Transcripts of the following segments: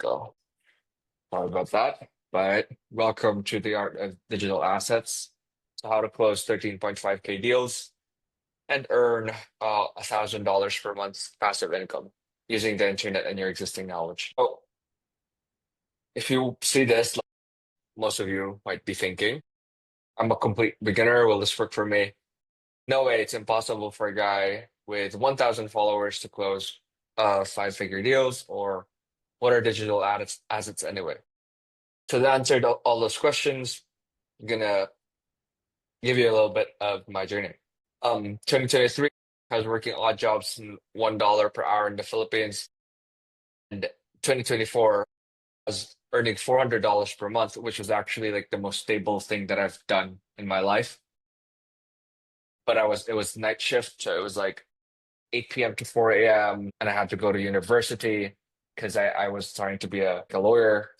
go. Sorry about that. But welcome to the art of digital assets. So how to close 13.5K deals and earn $1,000 per month passive income using the internet and your existing knowledge. Oh, if you see this, like most of you might be thinking, I'm a complete beginner. Will this work for me? No way, it's impossible for a guy with 1,000 followers to close five-figure deals, or what are digital assets anyway? So to answer all those questions, I'm gonna give you a little bit of my journey. 2023, I was working odd jobs and $1 per hour in the Philippines. And 2024, I was earning $400 per month, which was actually like the most stable thing that I've done in my life. But it was night shift, so it was like 8 p.m. to 4 a.m. and I had to go to university because I was trying to be a lawyer.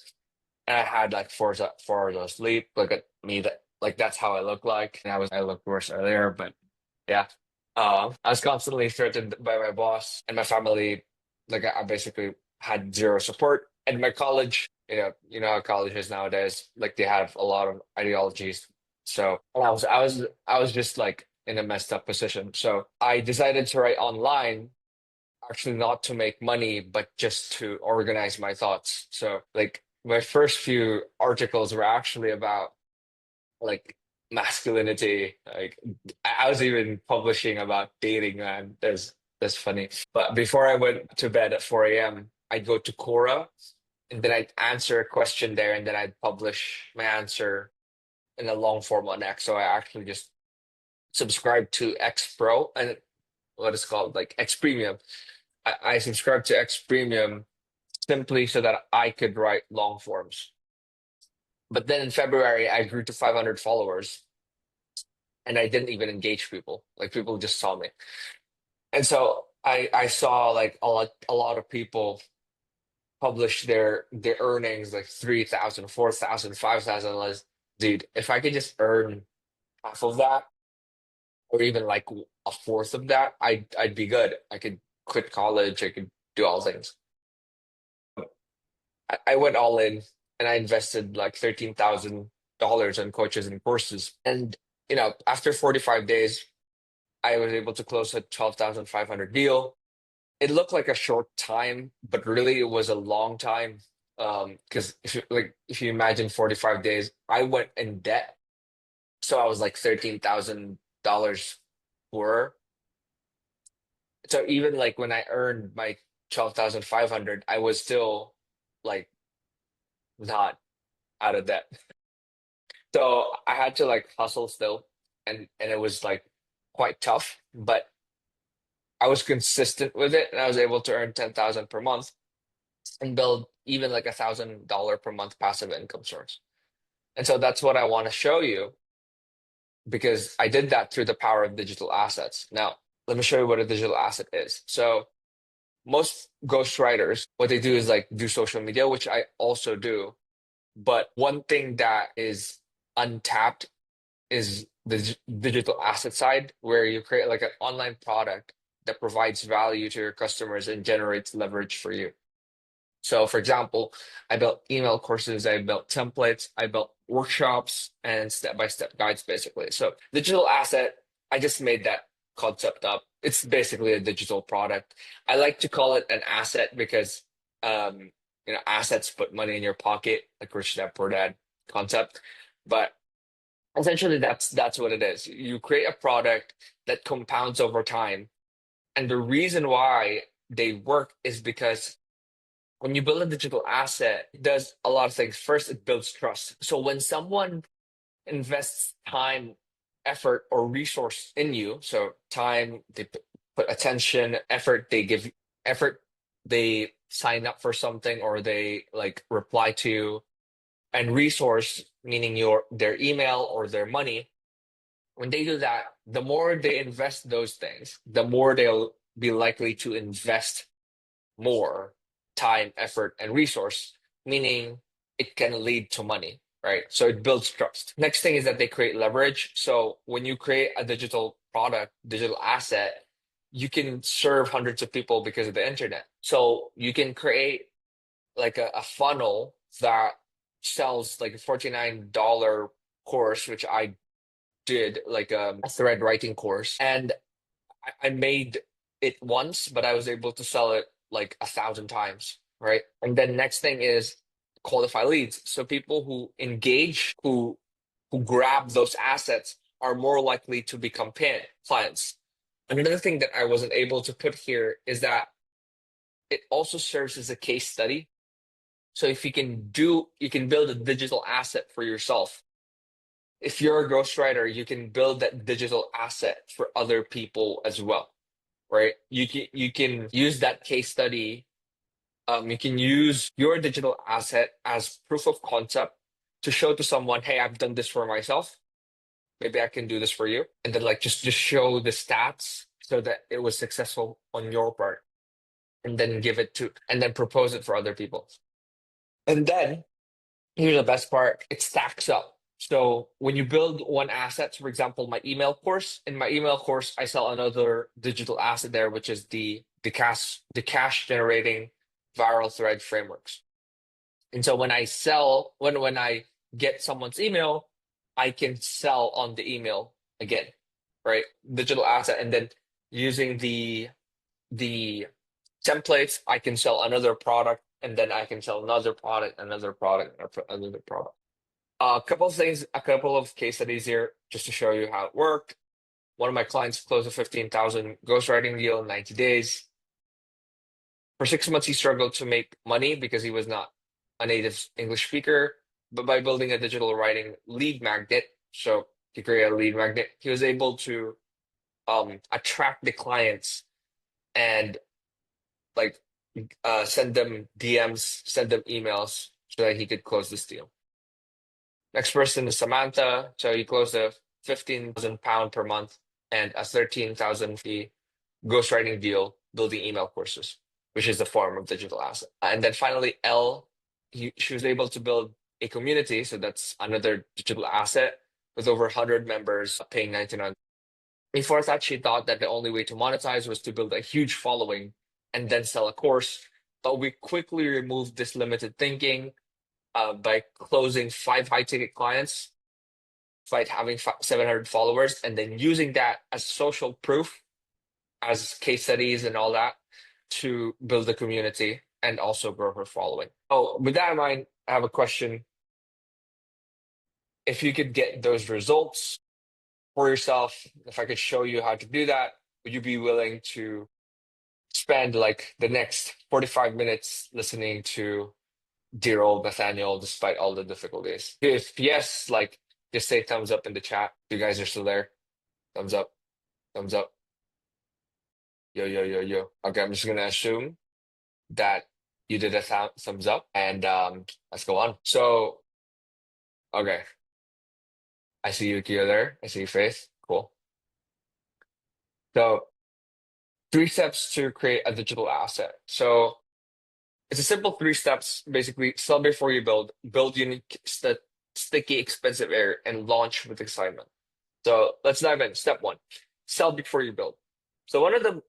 And I had like 4 hours of sleep. Look at me, that's how I look like. And I looked worse earlier, but yeah. I was constantly threatened by my boss and my family. Like I basically had zero support. And my college, you know how college is nowadays. Like they have a lot of ideologies. So and I was just like in a messed up position. So I decided to write online, actually not to make money, but just to organize my thoughts. So like my first few articles were actually about like masculinity. Like I was even publishing about dating, man. That's funny. But before I went to bed at 4 a.m., I'd go to Quora and then I'd answer a question there and then I'd publish my answer in a long form on X. So I actually just subscribed to X Pro and what is called like X Premium. I subscribed to X Premium simply so that I could write long forms. But then in February, I grew to 500 followers and I didn't even engage people. Like people just saw me. And so I saw like a lot of people publish their earnings like 3,000, 4,000, 5,000. Less. Dude, if I could just earn half of that or even like a fourth of that, I'd be good. I could quit college, I could do all things. I went all in and I invested like $13,000 on coaches and courses. And, after 45 days, I was able to close a 12,500 deal. It looked like a short time, but really it was a long time. Because if you imagine 45 days, I went in debt. So I was like $13,000 poorer. So even like when I earned my 12,500, I was still like not out of debt. So I had to like hustle still, and it was like quite tough, but I was consistent with it, and I was able to earn 10,000 per month and build even like $1,000 per month passive income source. And so that's what I want to show you because I did that through the power of digital assets. Now, let me show you what a digital asset is. So most ghostwriters, what they do is like do social media, which I also do. But one thing that is untapped is the digital asset side, where you create like an online product that provides value to your customers and generates leverage for you. So, for example, I built email courses, I built templates, I built workshops and step-by-step guides, basically. So, digital asset, I just made that concept up. It's basically a digital product. I like to call it an asset because, assets put money in your pocket, like Rich Dad Poor Dad concept. But essentially, that's what it is. You create a product that compounds over time, and the reason why they work is because when you build a digital asset, it does a lot of things. First, it builds trust. So when someone invests time, effort, or resource in you, so time, they put attention, effort, they give effort, they sign up for something, or they like reply to you, and resource, meaning their email or their money, when they do that, the more they invest those things, the more they'll be likely to invest more time, effort, and resource, meaning it can lead to money, right? So it builds trust. Next thing is that they create leverage. So when you create a digital product, digital asset, you can serve hundreds of people because of the internet. So you can create like a funnel that sells like a $49 course, which I did, like a thread writing course. And I made it once, but I was able to sell it like 1,000 times, right? And then next thing is qualify leads. So people who engage, who grab those assets are more likely to become paying clients. Another thing that I wasn't able to put here is that it also serves as a case study. So if you can build a digital asset for yourself. If you're a ghostwriter, you can build that digital asset for other people as well, right? You can use that case study. You can use your digital asset as proof of concept to show to someone, hey, I've done this for myself. Maybe I can do this for you. And then like just show the stats so that it was successful on your part. And then and then propose it for other people. And then here's the best part, it stacks up. So when you build one asset, for example, my email course, in my email course, I sell another digital asset there, which is the cash generating viral thread frameworks. And so when I get someone's email, I can sell on the email again, right? Digital asset, and then using the templates, I can sell another product, and then I can sell another product, another product, another product. A couple of things, a couple of case studies here, just to show you how it worked. One of my clients closed a 15,000 ghostwriting deal in 90 days. For 6 months, he struggled to make money because he was not a native English speaker. But by building a digital writing lead magnet, so he created a lead magnet, he was able to attract the clients and like send them DMs, send them emails so that he could close this deal. Next person is Samantha. So he closed a £15,000 per month and a 13,000 fee ghostwriting deal building email courses, which is the form of digital asset. And then finally, she was able to build a community. So that's another digital asset with over 100 members paying 99. Before that, she thought that the only way to monetize was to build a huge following and then sell a course. But we quickly removed this limited thinking by closing 5 high ticket clients, by having 700 followers, and then using that as social proof, as case studies and all that to build a community and also grow her following. Oh, with that in mind, I have a question. If you could get those results for yourself, if I could show you how to do that, would you be willing to spend like the next 45 minutes listening to dear old Nathaniel despite all the difficulties? If yes, like just say thumbs up in the chat. You guys are still there. Thumbs up, thumbs up. Yo, yo, yo, yo. Okay, I'm just gonna assume that you did a thumbs up, and let's go on. So, okay, I see you, Kia there. I see your face. Cool. So, 3 steps to create a digital asset. So, it's a simple 3 steps. Basically, sell before you build unique, sticky, expensive air, and launch with excitement. So, let's dive in. Step one, sell before you build. So, one of the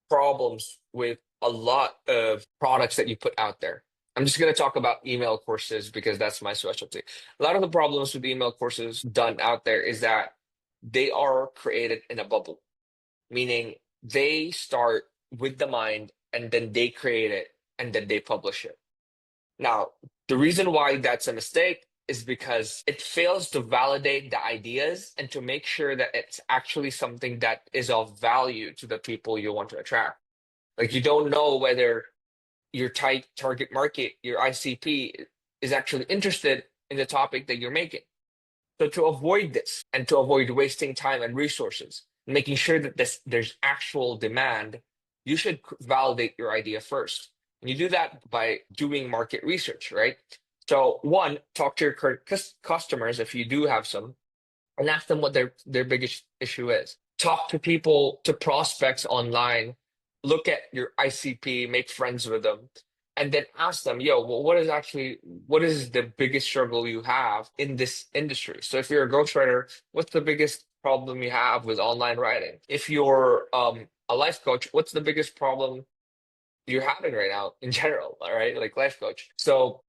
problems with a lot of products that you put out there. I'm just going to talk about email courses because that's my specialty. A lot of the problems with email courses done out there is that they are created in a bubble, meaning they start with the mind and then they create it and then they publish it. Now, the reason why that's a mistake is because it fails to validate the ideas and to make sure that it's actually something that is of value to the people you want to attract. Like you don't know whether your target market, your ICP, is actually interested in the topic that you're making. So to avoid this and to avoid wasting time and resources, making sure that there's actual demand, you should validate your idea first. And you do that by doing market research, right? So one, talk to your current customers if you do have some, and ask them what their biggest issue is. Talk to people, to prospects online, look at your ICP, make friends with them, and then ask them, yo, well, what is the biggest struggle you have in this industry? So if you're a ghostwriter, what's the biggest problem you have with online writing? If you're a life coach, what's the biggest problem you're having right now in general, all right? Like life coach. So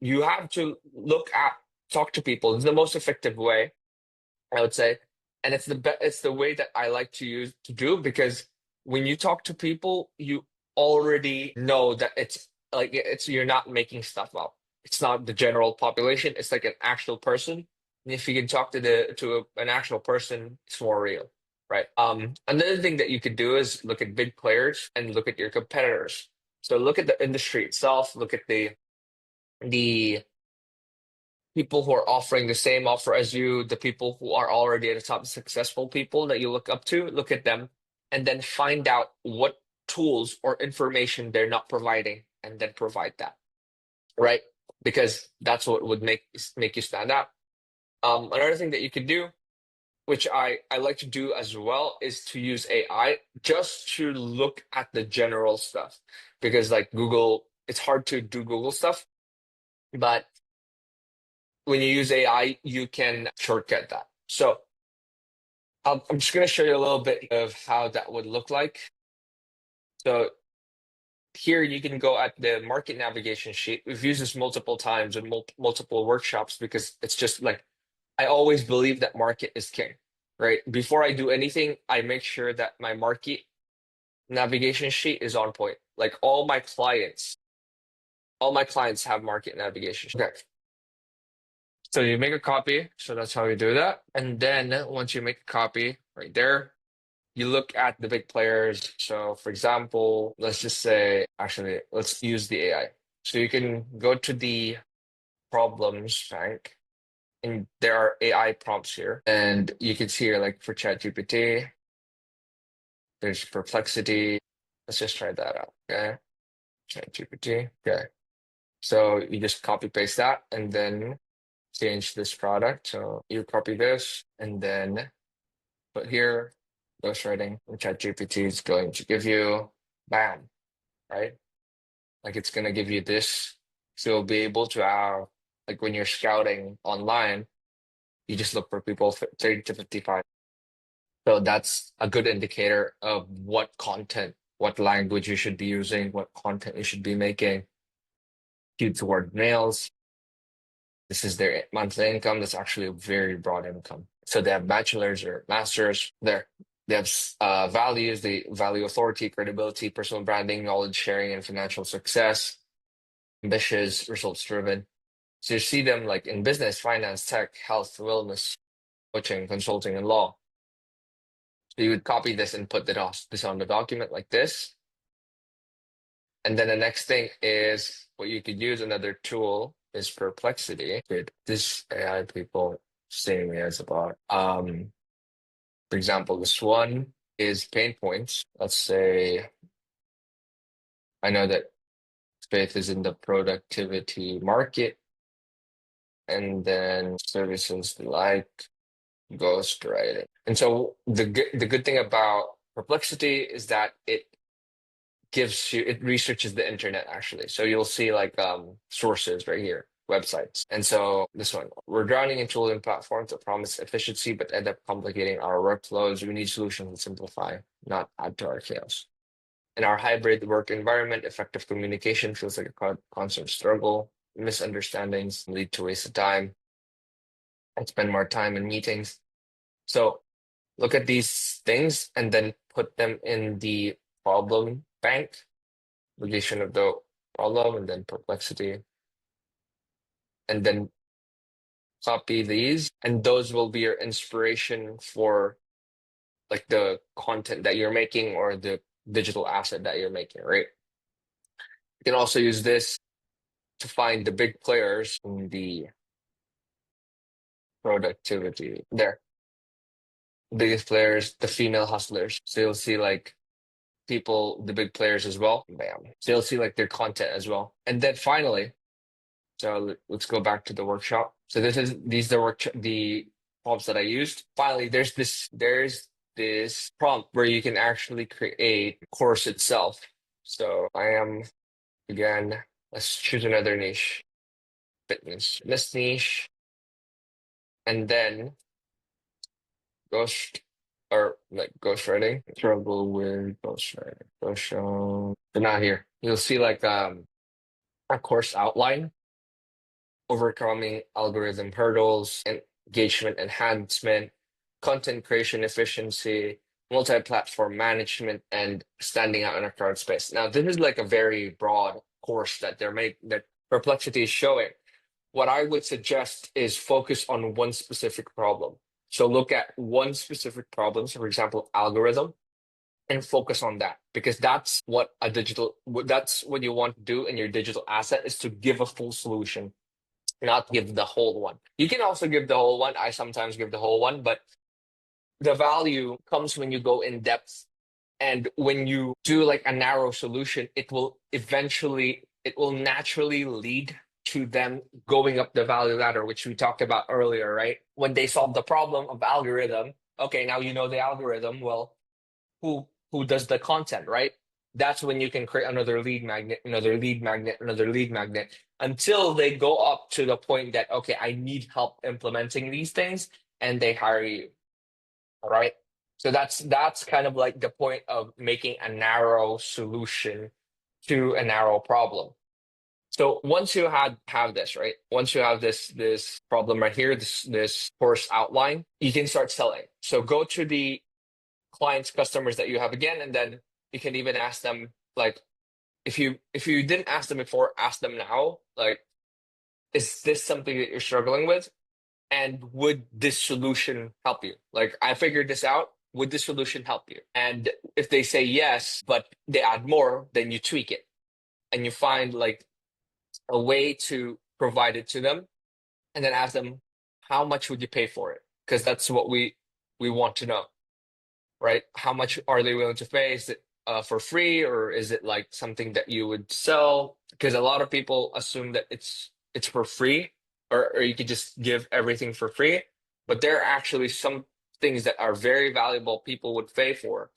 you have to talk to people. It's the most effective way, I would say. And it's the way that I like to use to do because when you talk to people, you already know that it's you're not making stuff up. It's not the general population, it's like an actual person. And if you can talk an actual person, it's more real, right? Another thing that you could do is look at big players and look at your competitors. So look at the industry itself, look at the people who are offering the same offer as you, the people who are already at the top, successful people that you look up to, look at them, and then find out what tools or information they're not providing, and then provide that, right? Because that's what would make you stand out. Another thing that you could do, which I like to do as well, is to use AI just to look at the general stuff, because like Google, it's hard to do Google stuff, but when you use AI, you can shortcut that. So I'm just going to show you a little bit of how that would look like. So here you can go at the market navigation sheet. We've used this multiple times in multiple workshops because it's just like I always believe that market is king, right? Before I do anything, I make sure that my market navigation sheet is on point. Like all my clients have market navigation. Okay. So you make a copy. So that's how you do that. And then once you make a copy right there, you look at the big players. So for example, let's just say, actually, let's use the AI. So you can go to the problems bank and there are AI prompts here. And you can see here, like for ChatGPT, there's Perplexity. Let's just try that out. Okay. ChatGPT. Okay. So you just copy paste that and then change this product. So you copy this and then put here, ghostwriting, and ChatGPT is going to give you, bam, right? Like it's going to give you this. So you'll be able to have, like when you're scouting online, you just look for people 30 to 55. So that's a good indicator of what content, what language you should be using, what content you should be making. Skewed toward males. This is their monthly income. That's actually a very broad income. So they have bachelor's or master's there. They have values. They value authority, credibility, personal branding, knowledge sharing, and financial success. Ambitious, results driven. So you see them like in business, finance, tech, health, wellness, coaching, consulting, and law. So you would copy this and put this on the document like this. And then the next thing is what you could use another tool is Perplexity. Good. This AI people saying as about for example, this one is pain points. Let's say I know that Faith is in the productivity market and then services like ghostwriting. And so the good thing about Perplexity is that it researches the internet actually. So you'll see like sources right here, websites. And so this one, we're drowning in tooling platforms that promise efficiency but end up complicating our workflows. We need solutions that simplify, not add to our chaos. In our hybrid work environment, effective communication feels like a constant struggle. Misunderstandings lead to wasted time. I spend more time in meetings. So look at these things and then put them in the problem bank, negation of the problem, and then Perplexity, and then copy these, and those will be your inspiration for like the content that you're making or the digital asset that you're making, right? You can also use this to find the big players in the productivity. There, biggest players, the female hustlers. So you'll see like people, the big players as well. Bam. So you'll see like their content as well. And then finally, so let's go back to the workshop. So these are the prompts that I used. Finally, there's this prompt where you can actually create a course itself. So I am again, let's choose another niche, fitness. This niche, and then ghost. or like ghostwriting. Struggle with ghostwriting. So not here. You'll see like a course outline, overcoming algorithm hurdles, engagement enhancement, content creation efficiency, multi-platform management, and standing out in a crowd space. Now, this is like a very broad course that Perplexity is showing. What I would suggest is focus on one specific problem. So look at one specific problem, so for example, algorithm, and focus on that because that's what you want to do in your digital asset is to give a full solution, not give the whole one. You can also give the whole one. I sometimes give the whole one, but the value comes when you go in depth and when you do like a narrow solution, it will naturally lead to them going up the value ladder, which we talked about earlier, right? When they solve the problem of algorithm, okay, now you know the algorithm. Well, who does the content, right? That's when you can create another lead magnet, another lead magnet, another lead magnet until they go up to the point that, okay, I need help implementing these things and they hire you. All right. So that's kind of like the point of making a narrow solution to a narrow problem. So once you have this, right? Once you have this problem right here, this course outline, you can start selling. So go to the clients, customers that you have again, and then you can even ask them like if you didn't ask them before, ask them now. Like, is this something that you're struggling with? And would this solution help you? Like, I figured this out. Would this solution help you? And if they say yes, but they add more, then you tweak it and you find like a way to provide it to them and then ask them, how much would you pay for it? Because that's what we want to know, right? How much are they willing to pay? Is it for free or is it like something that you would sell? Because a lot of people assume that it's for free or you could just give everything for free. But there are actually some things that are very valuable people would pay for.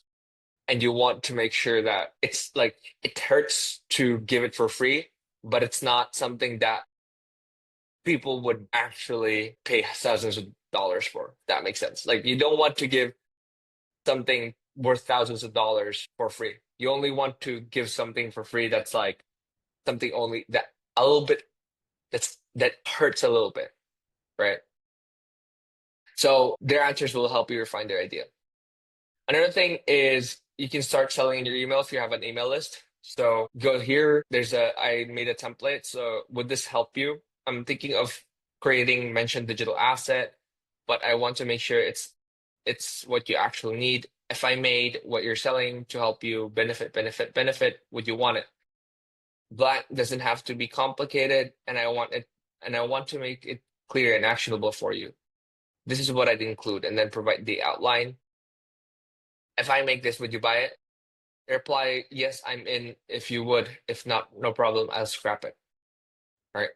And you want to make sure that it's like it hurts to give it for free, but it's not something that people would actually pay thousands of dollars for. If that makes sense. Like you don't want to give something worth thousands of dollars for free. You only want to give something for free that's like something only that a little bit that hurts a little bit, right? So their answers will help you refine their idea. Another thing is you can start selling in your email if you have an email list. So go here. I made a template. So would this help you? I'm thinking of creating mentioned digital asset, but I want to make sure it's what you actually need. If I made what you're selling to help you benefit, would you want it? That doesn't have to be complicated, and I want to make it clear and actionable for you. This is what I'd include, and then provide the outline. If I make this, would you buy it? Reply, yes, I'm in if you would. If not, no problem, I'll scrap it. All right.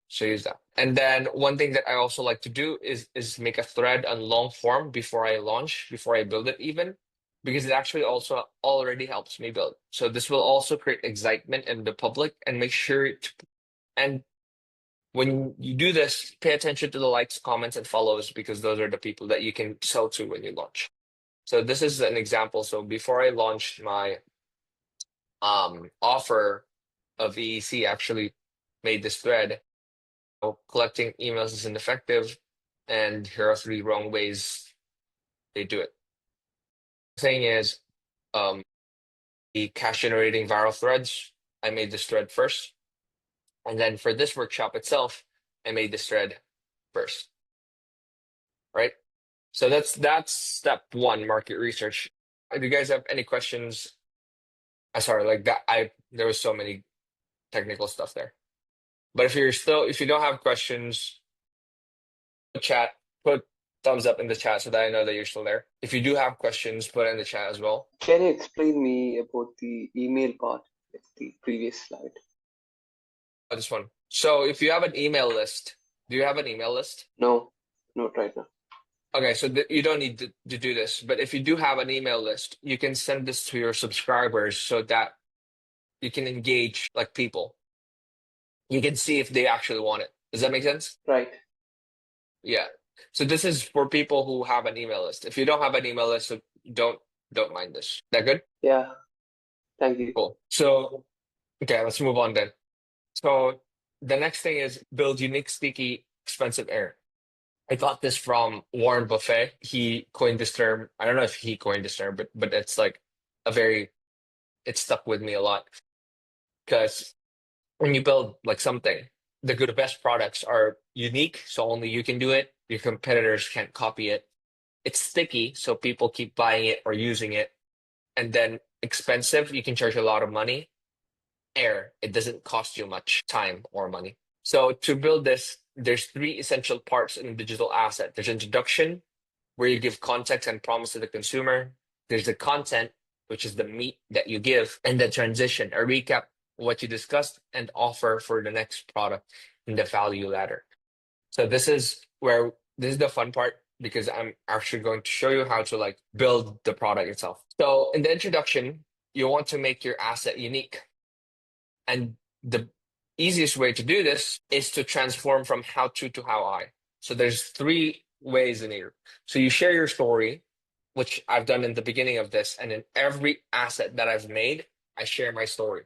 So use that. And then one thing that I also like to do is make a thread on long form before I launch, before I build it even, because it actually also already helps me build. So this will also create excitement in the public and make sure and when you do this, pay attention to the likes, comments, and follows because those are the people that you can sell to when you launch. So this is an example. So before I launched my offer of EEC, actually made this thread. Collecting emails isn't effective, and here are three wrong ways they do it. The thing is, um, the cash generating viral threads, I made this thread first. And then for this workshop itself, I made this thread first. Right? So that's step one, market research. Do you guys have any questions? Sorry, like that there was so many technical stuff there. But if you don't have questions, chat, put thumbs up in the chat so that I know that you're still there. If you do have questions, put it in the chat as well. Can you explain me about the email part of the previous slide? This one. So if you have an email list, do you have an email list? No, not right now. Okay, so you don't need to do this. But if you do have an email list, you can send this to your subscribers so that you can engage like people. You can see if they actually want it. Does that make sense? Right. Yeah. So this is for people who have an email list. If you don't have an email list, so don't don't mind this. That good? Yeah, thank you. Cool. So okay, let's move on then. So the next thing is build unique, sticky, expensive air. I got this from Warren Buffett. He coined this term. I don't know if he coined this term, but it's like a very it stuck with me a lot because when you build like something, the best products are unique, so only you can do it. Your competitors can't copy it. It's sticky, so people keep buying it or using it. And then expensive, you can charge a lot of money. Air, it doesn't cost you much time or money. So to build this, there's three essential parts in a digital asset. There's introduction, where you give context and promise to the consumer. There's the content, which is the meat that you give, and the transition, a recap of what you discussed and offer for the next product in the value ladder. So this is the fun part because I'm actually going to show you how to like build the product itself. So in the introduction, you want to make your asset unique. And the easiest way to do this is to transform from how to how I. So there's three ways in here. So you share your story, which I've done in the beginning of this, and in every asset that I've made, I share my story.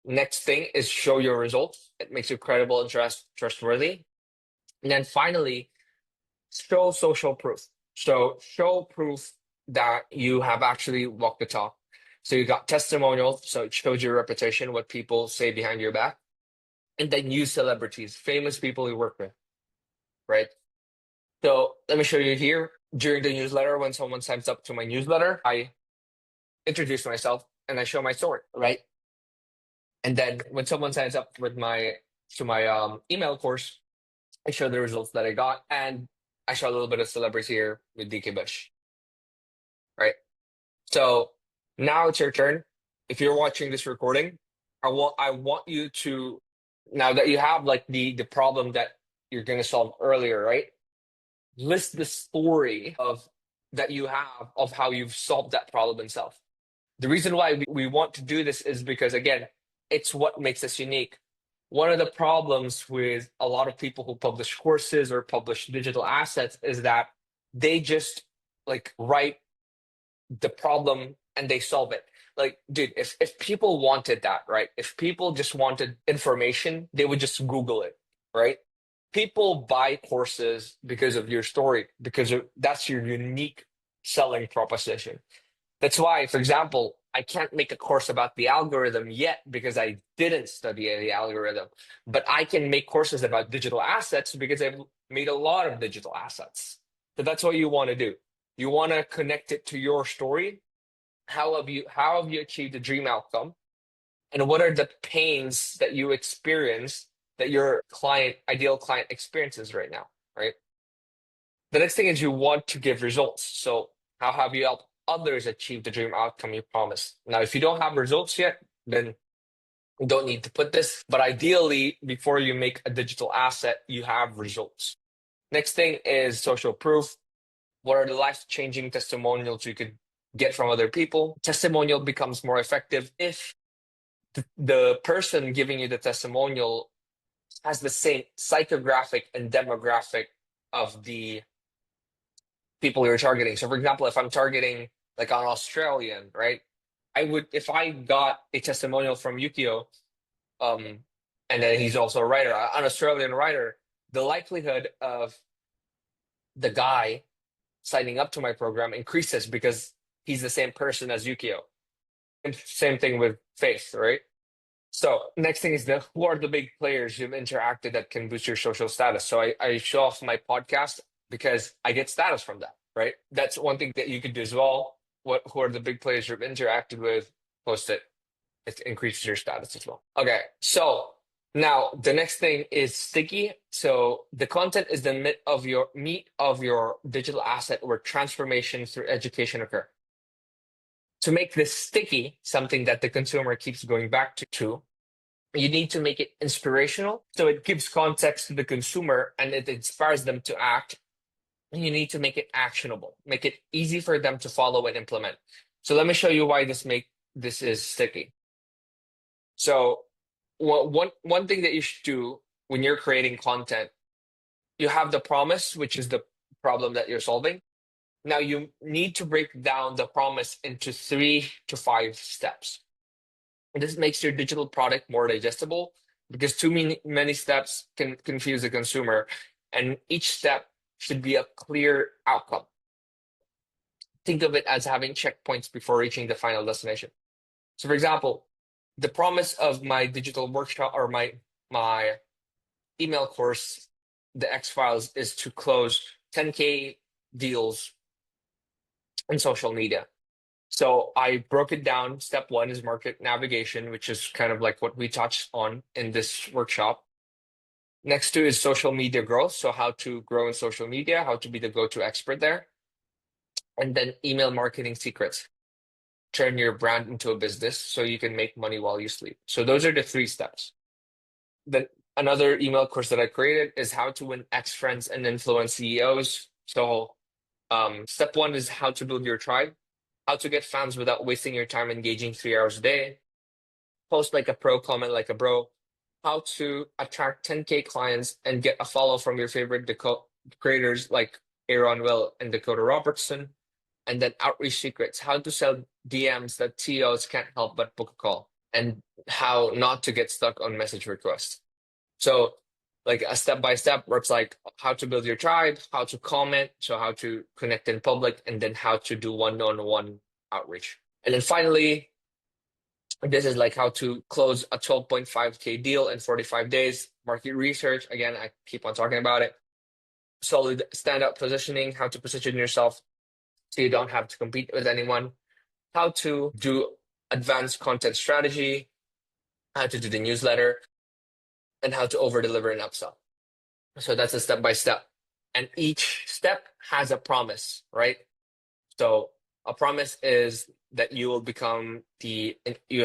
Next thing is show your results. It makes you credible and trustworthy. And then finally, show social proof. So show proof that you have actually walked the talk. So you got testimonials, so it shows your reputation, what people say behind your back. And then use celebrities, famous people you work with, right? So let me show you here. During the newsletter, when someone signs up to my newsletter, I introduce myself and I show my story, right? And then when someone signs up with my to my email course, I show the results that I got, and I show a little bit of celebrities here with DK Bush, right? So now it's your turn. If you're watching this recording, I want you to, now that you have like the problem that you're gonna solve earlier, right? List the story of that you have of how you've solved that problem itself. The reason why we want to do this is because again, it's what makes us unique. One of the problems with a lot of people who publish courses or publish digital assets is that they just like write the problem and they solve it. Like, dude, if people wanted that, right? If people just wanted information, they would just Google it, right? People buy courses because of your story, because that's your unique selling proposition. That's why, for example, I can't make a course about the algorithm yet because I didn't study the algorithm. But I can make courses about digital assets because I've made a lot of digital assets. So that's what you want to do. You want to connect it to your story. How have you achieved the dream outcome? And what are the pains that you experience that your ideal client experiences right now, right? The next thing is you want to give results. So how have you helped others achieve the dream outcome you promised? Now, if you don't have results yet, then you don't need to put this. But ideally, before you make a digital asset, you have results. Next thing is social proof. What are the life-changing testimonials you could get from other people? Testimonial becomes more effective if the person giving you the testimonial has the same psychographic and demographic of the people you're targeting. So, for example, if I'm targeting like an Australian, right? I would, if I got a testimonial from Yukio, um, and then he's also a writer, an Australian writer, the likelihood of the guy signing up to my program increases because he's the same person as Yukio. And same thing with Faith, right? So next thing is who are the big players you've interacted that can boost your social status? So I show off my podcast because I get status from that, right? That's one thing that you could do as well. Who are the big players you've interacted with? Post it. It increases your status as well. Okay, so now the next thing is sticky. So the content is the meat of your digital asset where transformation through education occur. To make this sticky, something that the consumer keeps going back to, you need to make it inspirational. So it gives context to the consumer and it inspires them to act. And you need to make it actionable, make it easy for them to follow and implement. So let me show you why this is sticky. So one thing that you should do when you're creating content, You have the promise, which is the problem that you're solving. Now you need to break down the promise into 3 to 5 steps. And this makes your digital product more digestible because too many steps can confuse the consumer, and each step should be a clear outcome. Think of it as having checkpoints before reaching the final destination. So, for example, the promise of my digital workshop or my email course, the X Files, is to close 10K deals in social media. So I broke it down. Step one is market navigation, which is kind of like what we touched on in this workshop. Next two is social media growth. So how to grow in social media, how to be the go-to expert there. And then email marketing secrets. Turn your brand into a business so you can make money while you sleep. So those are the 3 steps. Then another email course that I created is how to win X friends and influence CEOs. So step one is how to build your tribe, how to get fans without wasting your time engaging 3 hours a day, post like a pro, comment like a bro, how to attract 10K clients and get a follow from your favorite creators like Aaron Will and Dakota Robertson, and then outreach secrets, how to sell DMs that TOs can't help but book a call, and how not to get stuck on message requests. So like a step-by-step where it's like how to build your tribe, how to comment, so how to connect in public, and then how to do one-on-one outreach. And then finally, this is like how to close a 12.5K deal in 45 days. Market research, again, I keep on talking about it. Solid standout positioning, how to position yourself so you don't have to compete with anyone. How to do advanced content strategy, how to do the newsletter, and how to over-deliver and upsell. So that's a step-by-step. And each step has a promise, right? So a promise is that you will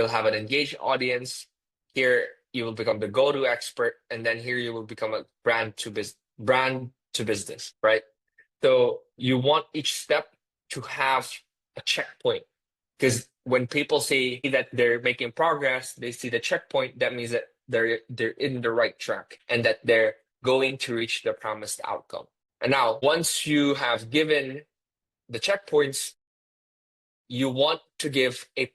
have an engaged audience. Here you will become the go-to expert, and then here you will become a brand to business, right? So you want each step to have a checkpoint, because when people see that they're making progress, they see the checkpoint, that means that they're in the right track and that they're going to reach the promised outcome. And now, once you have given the checkpoints, you want to give a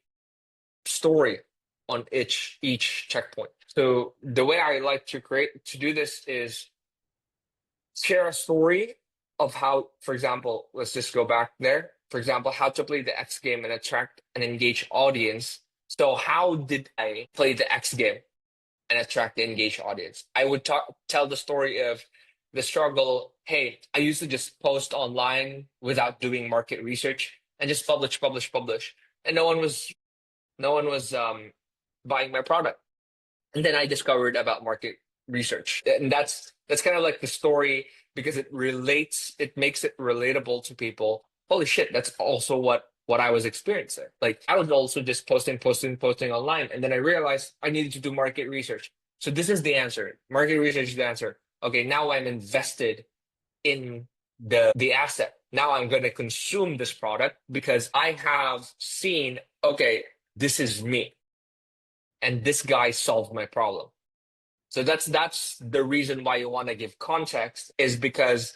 story on each checkpoint. So the way I like to do this is share a story of how, for example, let's just go back there. For example, how to play the X game and attract an engaged audience. So how did I play the X game and attract the engaged audience? I would tell the story of the struggle. Hey, I used to just post online without doing market research and just publish, and no one was buying my product. And then I discovered about market research, and that's kind of like the story, because it makes it relatable to people. Holy shit, that's also what I was experiencing. Like I was also just posting online, and then I realized I needed to do market research. So this is the answer. Market research is the answer. Okay, now I'm invested in the asset. Now I'm going to consume this product because I have seen, okay, this is me, and this guy solved my problem. So that's the reason why you want to give context, is because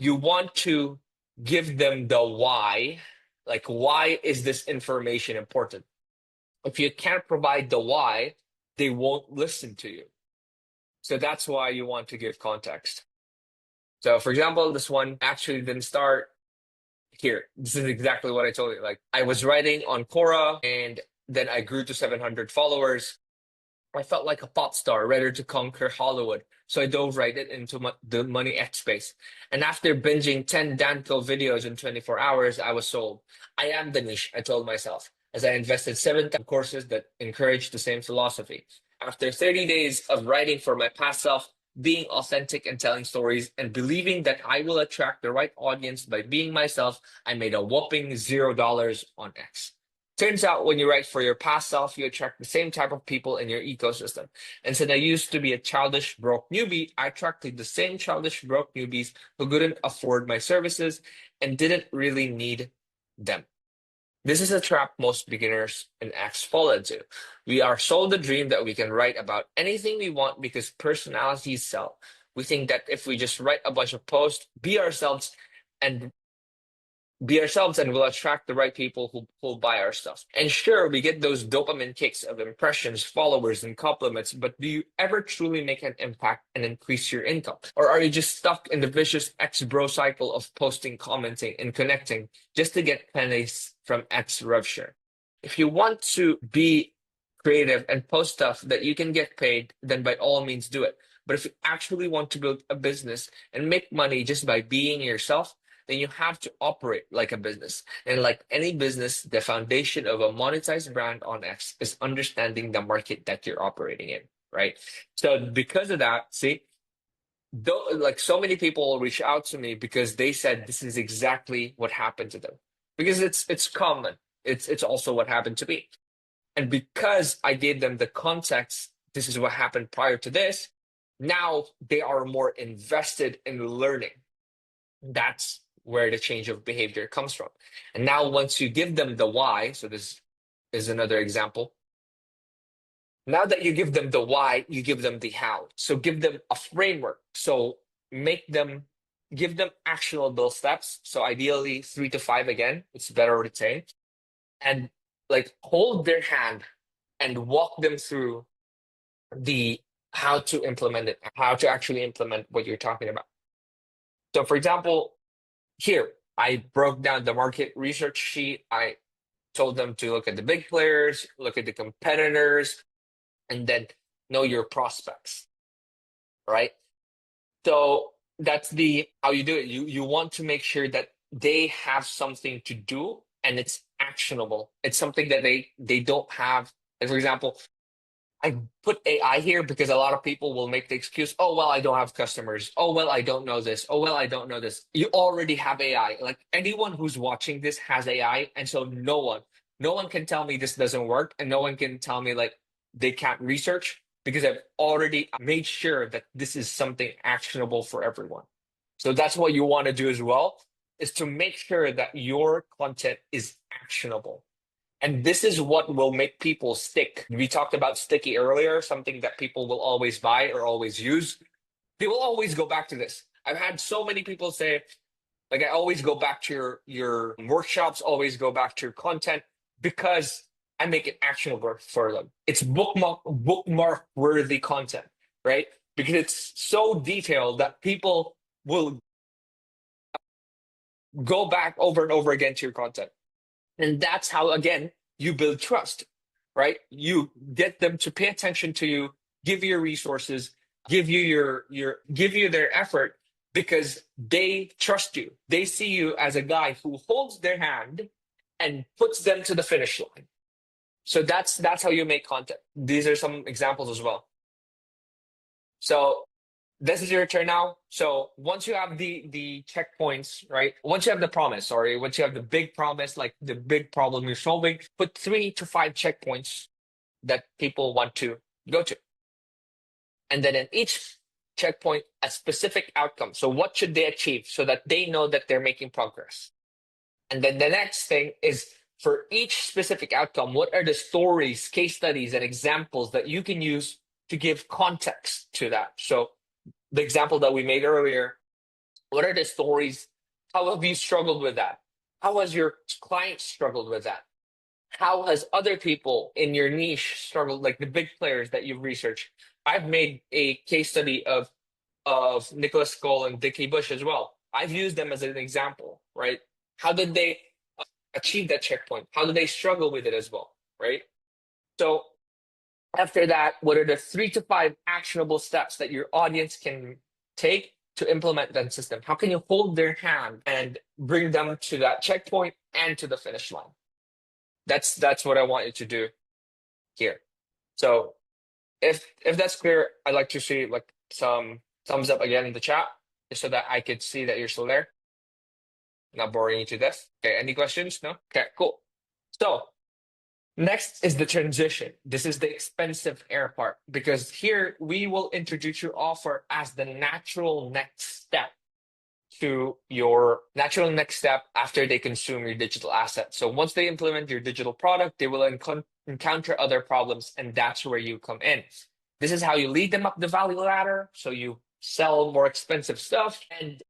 you want to give them the why. Like, why is this information important? If you can't provide the why, they won't listen to you. So that's why you want to give context. So for example, this one actually didn't start here. This is exactly what I told you. Like I was writing on Quora, and then I grew to 700 followers. I felt like a pop star ready to conquer Hollywood. So I dove right into the Money X space. And after binging 10 Danco videos in 24 hours, I was sold. I am the niche, I told myself, as I invested 7 courses that encourage the same philosophy. After 30 days of writing for my past self, being authentic and telling stories, and believing that I will attract the right audience by being myself, I made a whopping $0 on X. Turns out when you write for your past self, you attract the same type of people in your ecosystem. And since I used to be a childish, broke newbie, I attracted the same childish, broke newbies who couldn't afford my services and didn't really need them. This is a trap most beginners in X fall into. We are sold the dream that we can write about anything we want because personalities sell. We think that if we just write a bunch of posts, and and we'll attract the right people who'll buy our stuff. And sure, we get those dopamine kicks of impressions, followers, and compliments, but do you ever truly make an impact and increase your income? Or are you just stuck in the vicious X bro cycle of posting, commenting, and connecting just to get pennies from X rev share? If you want to be creative and post stuff that you can get paid, then by all means do it. But if you actually want to build a business and make money just by being yourself, then you have to operate like a business. And like any business, the foundation of a monetized brand on X is understanding the market that you're operating in, right? So because of that, see, though, like so many people reach out to me because they said this is exactly what happened to them. Because it's common. It's also what happened to me. And because I gave them the context, this is what happened prior to this, now they are more invested in learning. That's where the change of behavior comes from. And now, once you give them the why, so this is another example. Now that you give them the why, you give them the how. So give them a framework. So give them actionable steps. So ideally, 3 to 5 again, it's better to say, and like hold their hand and walk them through the how to implement it, how to actually implement what you're talking about. So, for example, here, I broke down the market research sheet. I told them to look at the big players, look at the competitors, and then know your prospects, right? So that's the how you do it. You want to make sure that they have something to do and it's actionable. It's something that they don't have. And for example, I put AI here because a lot of people will make the excuse, oh, well, I don't have customers. Oh, well, I don't know this. Oh, well, I don't know this. You already have AI. Like anyone who's watching this has AI. And so no one can tell me this doesn't work. And no one can tell me like they can't research because I've already made sure that this is something actionable for everyone. So that's what you want to do as well, is to make sure that your content is actionable. And this is what will make people stick. We talked about sticky earlier, something that people will always buy or always use. They will always go back to this. I've had so many people say, like, I always go back to your workshops, always go back to your content because I make it actionable for them. It's bookmark worthy content, right? Because it's so detailed that people will go back over and over again to your content. And that's how, again, you build trust, right? You get them to pay attention to you, give you your resources, give you their effort because they trust you. They see you as a guy who holds their hand and puts them to the finish line. So that's how you make content. These are some examples as well. So this is your turn now. So once you have the checkpoints, right? Once you have the promise, sorry, once you have the big promise, like the big problem you're solving, put 3 to 5 checkpoints that people want to go to. And then in each checkpoint, a specific outcome. So what should they achieve so that they know that they're making progress? And then the next thing is for each specific outcome, what are the stories, case studies, and examples that you can use to give context to that? So the example that we made earlier, what are the stories? How have you struggled with that? How has your client struggled with that? How has other people in your niche struggled, like the big players that you've researched? I've made a case study of Nicholas Cole and Dickie Bush as well. I've used them as an example, right? How did they achieve that checkpoint? How did they struggle with it as well, right? So after that, what are the 3 to 5 actionable steps that your audience can take to implement that system? How can you hold their hand and bring them to that checkpoint and to the finish line? That's what I want you to do here. So if that's clear, I'd like to see like some thumbs up again in the chat, just so that I could see that you're still there. Not boring you to death. Okay, any questions? No? Okay, cool. So next is the transition. This is the expensive air part because here we will introduce your offer as the natural next step after they consume your digital asset. So once they implement your digital product, they will encounter other problems, and that's where you come in. This is how you lead them up the value ladder. So you sell more expensive stuff, and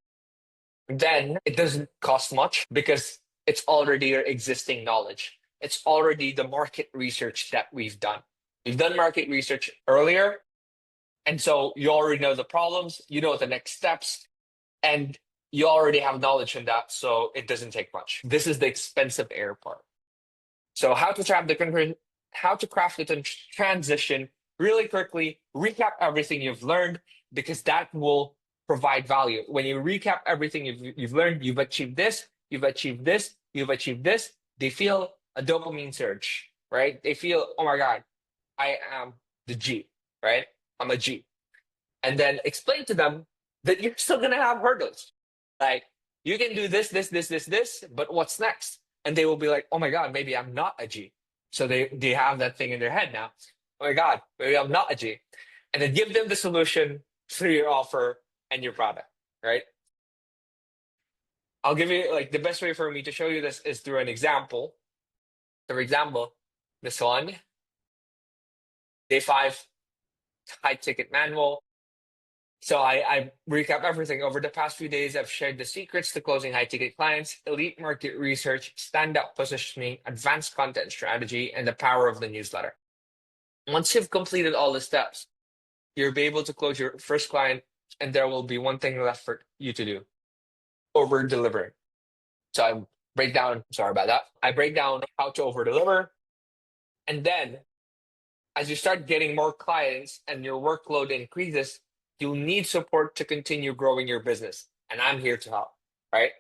then it doesn't cost much because it's already your existing knowledge. It's already the market research that we've done. We've done market research earlier, and so you already know the problems, you know the next steps, and you already have knowledge in that, so it doesn't take much. This is the expensive air part. So how to craft the transition really quickly, recap everything you've learned because that will provide value. When you recap everything you've learned, you've achieved this, you've achieved this, you've achieved this, they feel a dopamine surge, right? They feel, oh my God, I am the G, right? I'm a G. And then explain to them that you're still gonna have hurdles. Like you can do this, but what's next? And they will be like, oh my God, maybe I'm not a G. So they have that thing in their head now. Oh my God, maybe I'm not a G. And then give them the solution through your offer and your product, right? I'll give you like the best way for me to show you this is through an example. For example, this one, day 5, high ticket manual. So I recap everything. Over the past few days, I've shared the secrets to closing high ticket clients, elite market research, standout positioning, advanced content strategy, and the power of the newsletter. Once you've completed all the steps, you'll be able to close your first client, and there will be one thing left for you to do: over deliver. So sorry about that. I break down how to over deliver. And then as you start getting more clients and your workload increases, you'll need support to continue growing your business. And I'm here to help, right?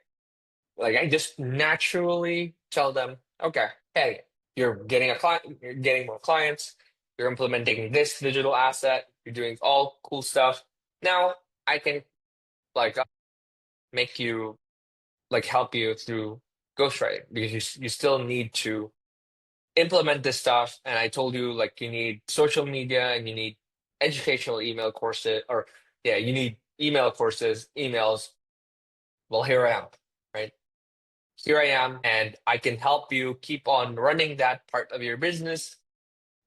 Like I just naturally tell them, okay, hey, you're getting a client, you're getting more clients, you're implementing this digital asset, you're doing all cool stuff. Now I can like make you like help you through ghostwriting because you still need to implement this stuff. And I told you like you need social media and you need educational email courses, or yeah, you need email courses, emails. Well, here I am, right? Here I am, and I can help you keep on running that part of your business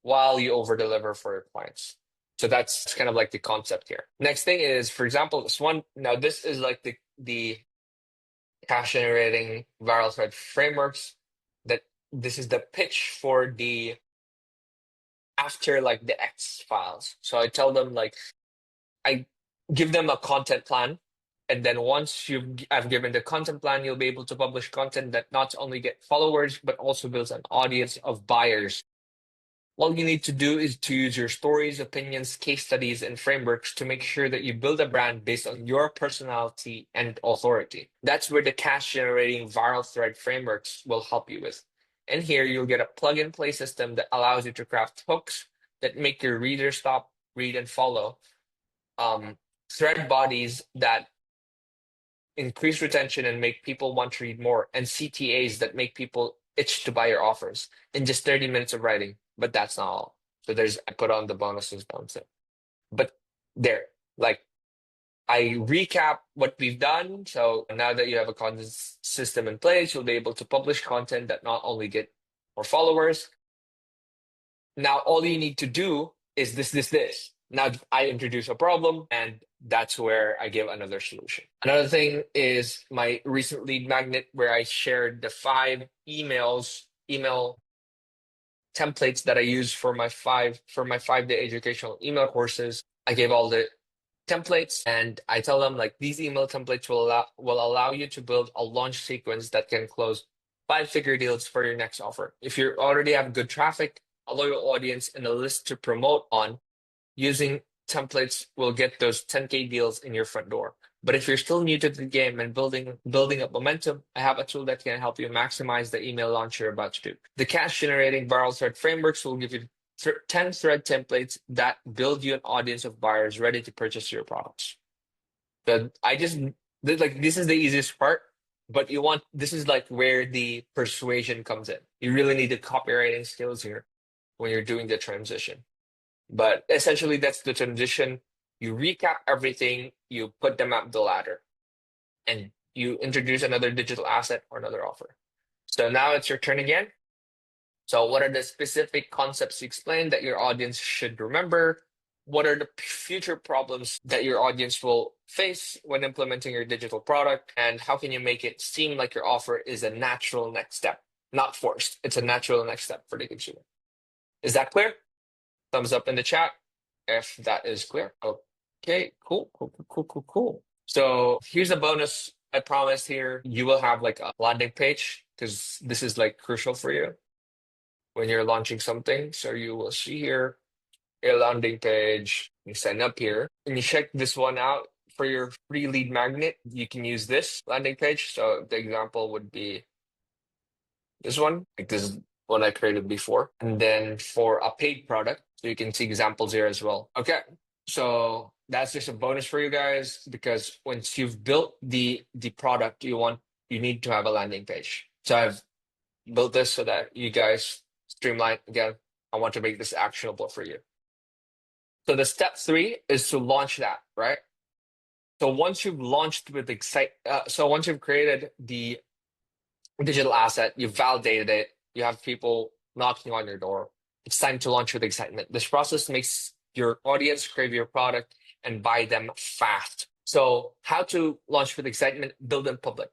while you over deliver for your clients. So that's kind of like the concept here. Next thing is, for example, this one. Now, this is like the cash generating viral thread frameworks. That this is the pitch for the after like the X files. So I tell them like I give them a content plan, and then once I've given the content plan, you'll be able to publish content that not only get followers but also builds an audience of buyers. All you need to do is to use your stories, opinions, case studies, and frameworks to make sure that you build a brand based on your personality and authority. That's where the cash generating viral thread frameworks will help you with. And here you'll get a plug and play system that allows you to craft hooks that make your readers stop, read, and follow, thread bodies that increase retention and make people want to read more, and CTAs that make people itch to buy your offers in just 30 minutes of writing. But that's not all. So I put on the bonuses, but there, like I recap what we've done. So now that you have a content system in place, you'll be able to publish content that not only get more followers. Now all you need to do is this. Now I introduce a problem, and that's where I give another solution. Another thing is my recent lead magnet, where I shared the 5 email templates that I use for my 5-day educational email courses. I gave all the templates, and I tell them like these email templates will allow you to build a launch sequence that can close 5-figure deals for your next offer. If you already have good traffic, a loyal audience, and a list to promote on, using templates will get those 10K deals in your front door. But if you're still new to the game and building up momentum, I have a tool that can help you maximize the email launch you're about to do. The cash generating viral thread frameworks will give you 10 thread templates that build you an audience of buyers ready to purchase your products. This is the easiest part, but this is like where the persuasion comes in. You really need the copywriting skills here when you're doing the transition. But essentially, that's the transition. You recap everything, you put them up the ladder, and you introduce another digital asset or another offer. So now it's your turn again. So what are the specific concepts you explained that your audience should remember? what are the future problems that your audience will face when implementing your digital product, and how can you make it seem like your offer is a natural next step, not forced. It's a natural next step for the consumer. Is that clear? Thumbs up in the chat if that is clear. Okay, cool, cool, cool, cool, cool, cool. So here's a bonus. I promised here you will have like a landing page because this is like crucial for you when you're launching something. So you will see here a landing page. You sign up here and you check this one out for your free lead magnet. You can use this landing page. So the example would be this one. Like this is what I created before. And then for a paid product, so you can see examples here as well. Okay. So that's just a bonus for you guys because once you've built the product you need to have a landing page. So I've built this so that you guys streamline. Again, I want to make this actionable for you. So the step 3 is to launch that, right? So once you've launched with so once you've created the digital asset, you've validated it, you have people knocking on your door, it's time to launch with excitement. This process makes your audience crave your product and buy them fast. So how to launch with excitement, build in public.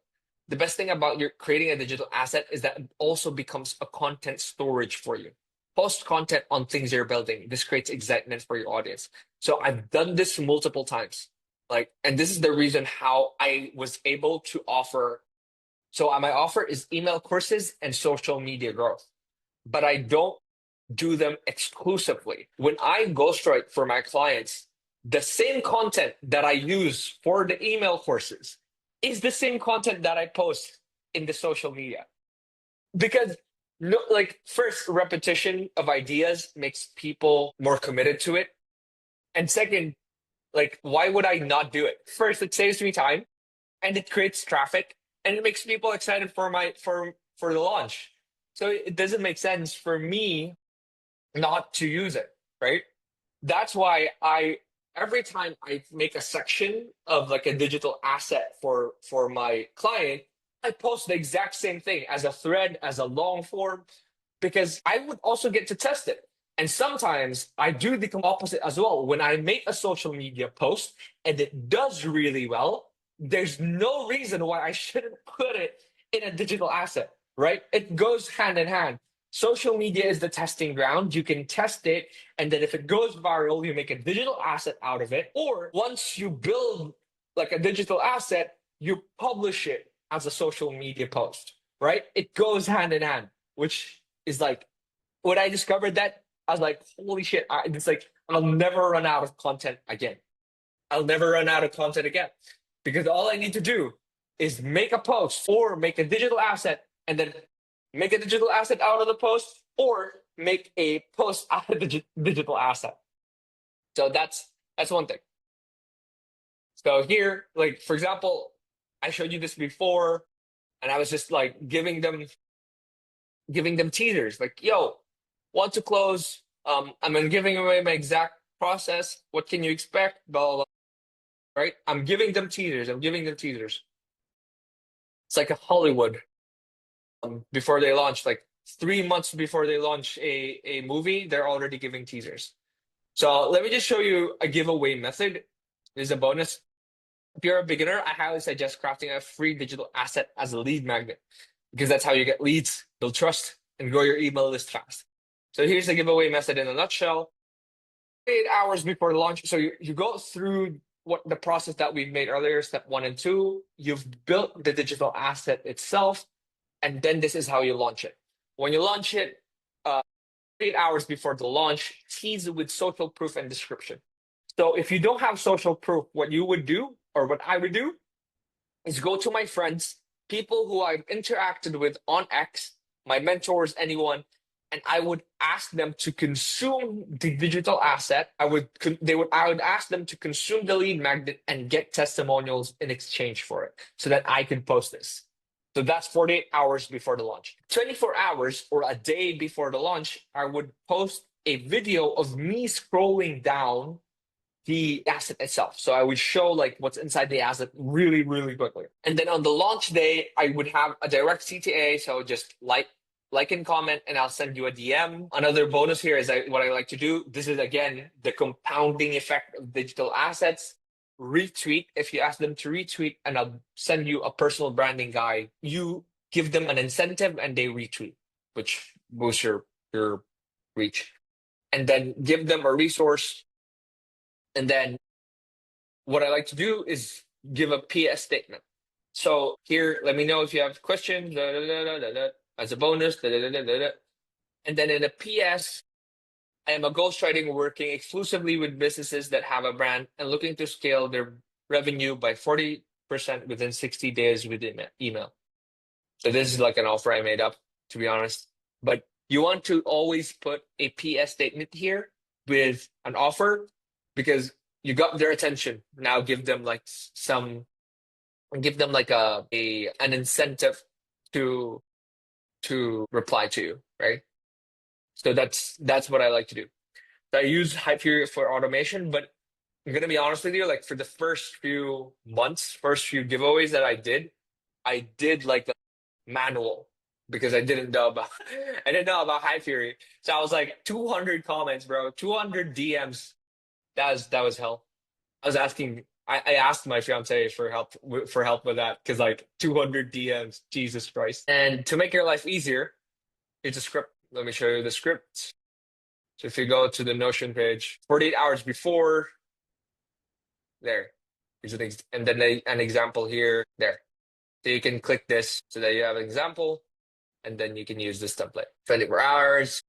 The best thing about your creating a digital asset is that it also becomes a content storage for you. Post content on things you're building. This creates excitement for your audience. So I've done this multiple times. And this is the reason how I was able to offer. So my offer is email courses and social media growth, but I don't do them exclusively. When I ghostwrite for my clients, the same content that I use for the email courses is the same content that I post in the social media. Because first, repetition of ideas makes people more committed to it. And second, why would I not do it? First, it saves me time and it creates traffic and it makes people excited for the launch. So it doesn't make sense for me not to use it, right? That's why every time I make a section of like a digital asset for my client, I post the exact same thing as a thread, as a long form, because I would also get to test it. And sometimes I do the opposite as well. When I make a social media post and it does really well, there's no reason why I shouldn't put it in a digital asset, right? It goes hand in hand. Social media is the testing ground. You can test it, and then if it goes viral, you make a digital asset out of it. Or once you build like a digital asset, you publish it as a social media post, right? It goes hand in hand, which is like when I discovered that, I was like, holy shit, it's like I'll never run out of content again. I'll never run out of content again because all I need to do is make a post or make a digital asset and then make a digital asset out of the post or make a post out of the digital asset. So that's one thing. So here, for example, I showed you this before and I was just like giving them teasers like, yo, want to close. I'm giving away my exact process. What can you expect? Blah, blah, blah. Right? I'm giving them teasers. It's like a Hollywood. Before they launch, 3 months before they launch a movie, they're already giving teasers. So let me just show you a giveaway method. There's a bonus. If you're a beginner, I highly suggest crafting a free digital asset as a lead magnet because that's how you get leads, build trust, and grow your email list fast. So here's the giveaway method in a nutshell. 8 hours before the launch. So you go through what the process that we've made earlier, step 1 and 2. You've built the digital asset itself. And then this is how you launch it. When you launch it, 8 hours before the launch, tease it with social proof and description. So if you don't have social proof, what you would do, or what I would do, is go to my friends, people who I've interacted with on X, my mentors, anyone, and I would ask them to consume the digital asset. I would ask them to consume the lead magnet and get testimonials in exchange for it so that I can post this. So that's 48 hours before the launch. 24 hours or a day before the launch, I would post a video of me scrolling down the asset itself. So I would show what's inside the asset really, really quickly. And then on the launch day, I would have a direct CTA. So just like and comment, and I'll send you a DM. Another bonus here is what I like to do. This is again the compounding effect of digital assets. Retweet if you ask them to retweet, and I'll send you a personal branding guide. You give them an incentive, and they retweet, which boosts your reach. And then give them a resource. And then what I like to do is give a PS statement. So here, let me know if you have questions. As a bonus. And then in a PS, I am a ghostwriting working exclusively with businesses that have a brand and looking to scale their revenue by 40% within 60 days with email. So this is like an offer I made up, to be honest. But you want to always put a PS statement here with an offer because you got their attention. Now give them like an incentive to reply to you, right? So that's what I like to do. So I use Hyperion for automation, but I'm gonna be honest with you, like for the first few months, first few giveaways that I did like a manual because I didn't know about I didn't know about Hyperion. So I was like 200 comments, bro, 200 DMs. That was hell. I was asking I asked my fiance for help with that because like 200 DMs, Jesus Christ. And to make your life easier, it's a script. Let me show you the script. So if you go to the Notion page, 48 hours before, there. And then an example here, there. So you can click this so that you have an example, and then you can use this template. 24 hours,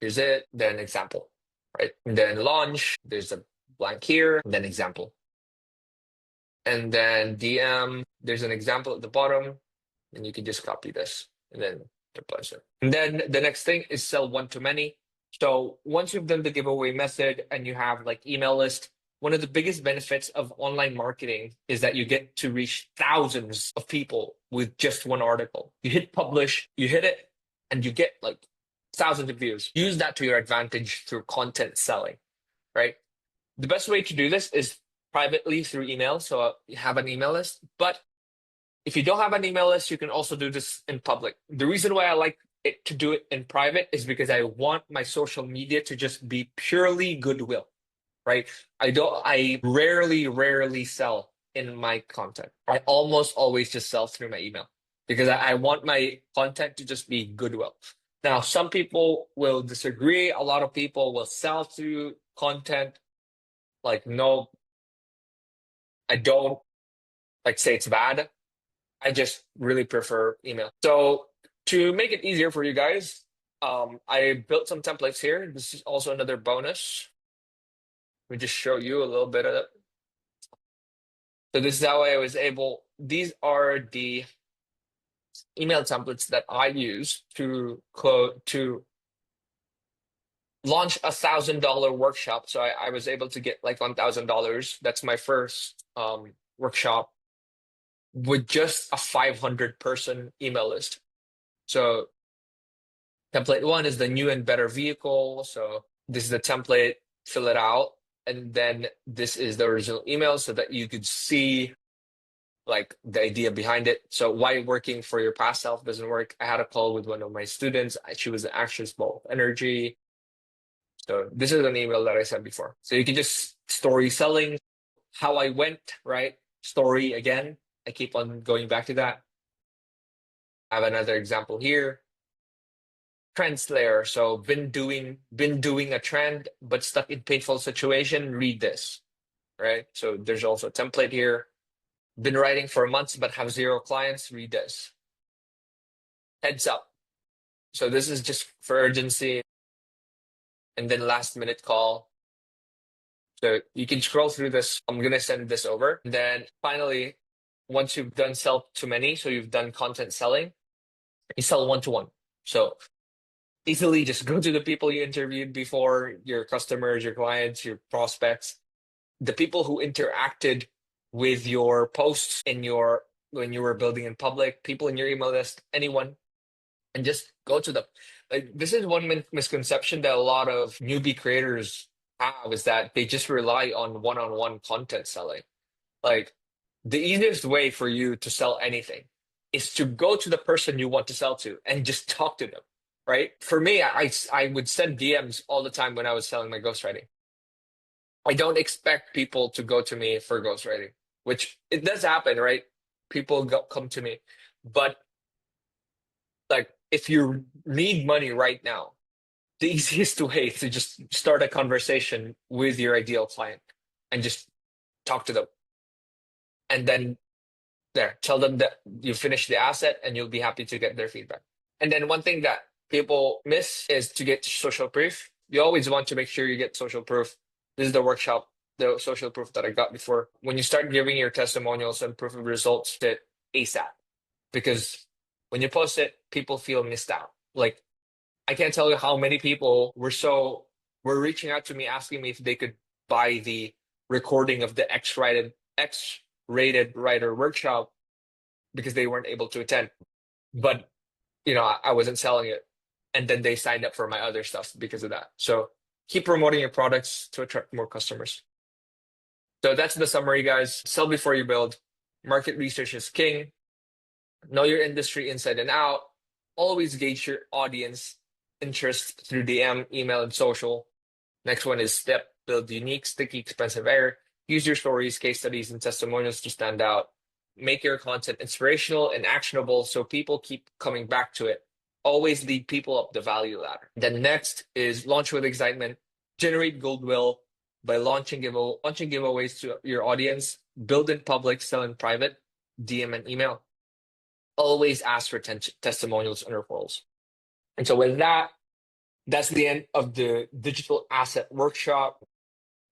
here's it, then example, right? And then launch, there's a blank here, and then example. And then DM, there's an example at the bottom, and you can just copy this and then replace it. And then the next thing is sell one-to-many. So once you've done the giveaway method and you have like email list, one of the biggest benefits of online marketing is that you get to reach thousands of people with just one article. You hit publish, you hit it, and you get like thousands of views. Use that to your advantage through content selling, right? The best way to do this is privately through email. So you have an email list, but if you don't have an email list, you can also do this in public. The reason why I like it to do it in private is because I want my social media to just be purely goodwill, right? I rarely sell in my content. I almost always just sell through my email because I want my content to just be goodwill. Now, some people will disagree. A lot of people will sell through content. Like, no, I don't like say it's bad. I just really prefer email. So to make it easier for you guys, I built some templates here. This is also another bonus. Let me just show you a little bit of it. So this is how I was able, these are the email templates that I use to launch $1,000 workshop. So I was able to get like $1,000. That's my first workshop with just a 500-person email list. So template one is the new and better vehicle. So this is the template, fill it out. And then this is the original email so that you could see like the idea behind it. So why working for your past self doesn't work. I had a call with one of my students. She was an actress ball of energy. So this is an email that I sent before. So you can just story selling, how I went, right? Story again. I keep on going back to that. I have another example here. Trend Slayer. So been doing a trend, but stuck in painful situation. Read this, right? So there's also a template here. Been writing for months, but have 0 clients. Read this. Heads up. So this is just for urgency. And then last minute call. So you can scroll through this. I'm going to send this over. And then finally, once you've done sell to many, so you've done content selling, you sell one-to-one. So easily just go to the people you interviewed before, your customers, your clients, your prospects, the people who interacted with your posts when you were building in public, people in your email list, anyone, and just go to them. Like this is one misconception that a lot of newbie creators have is that they just rely on one-on-one content selling. Like the easiest way for you to sell anything is to go to the person you want to sell to and just talk to them. right? For me, I would send DMs all the time when I was selling my ghostwriting. I don't expect people to go to me for ghostwriting, which it does happen, right? People come to me, but like if you need money right now, the easiest way is to just start a conversation with your ideal client and just talk to them, and then there, tell them that you finished the asset and you'll be happy to get their feedback. And then one thing that people miss is to get social proof. You always want to make sure you get social proof. This is the workshop, the social proof that I got before. When you start giving your testimonials and proof of results to ASAP, because when you post it, people feel missed out. Like I can't tell you how many people were reaching out to me asking me if they could buy the recording of the X-rated writer workshop because they weren't able to attend. But I wasn't selling it. And then they signed up for my other stuff because of that. So keep promoting your products to attract more customers. So that's the summary, guys. Sell before you build. Market research is king. Know your industry inside and out. Always gauge your audience interest through DM, email, and social. Next one is step, build unique, sticky, expensive air. Use your stories, case studies, and testimonials to stand out. Make your content inspirational and actionable so people keep coming back to it. Always lead people up the value ladder. Then next is launch with excitement. Generate goodwill by launching giveaways to your audience. Build in public, sell in private, DM and email. Always ask for testimonials and referrals. And so with that, that's the end of the digital asset workshop.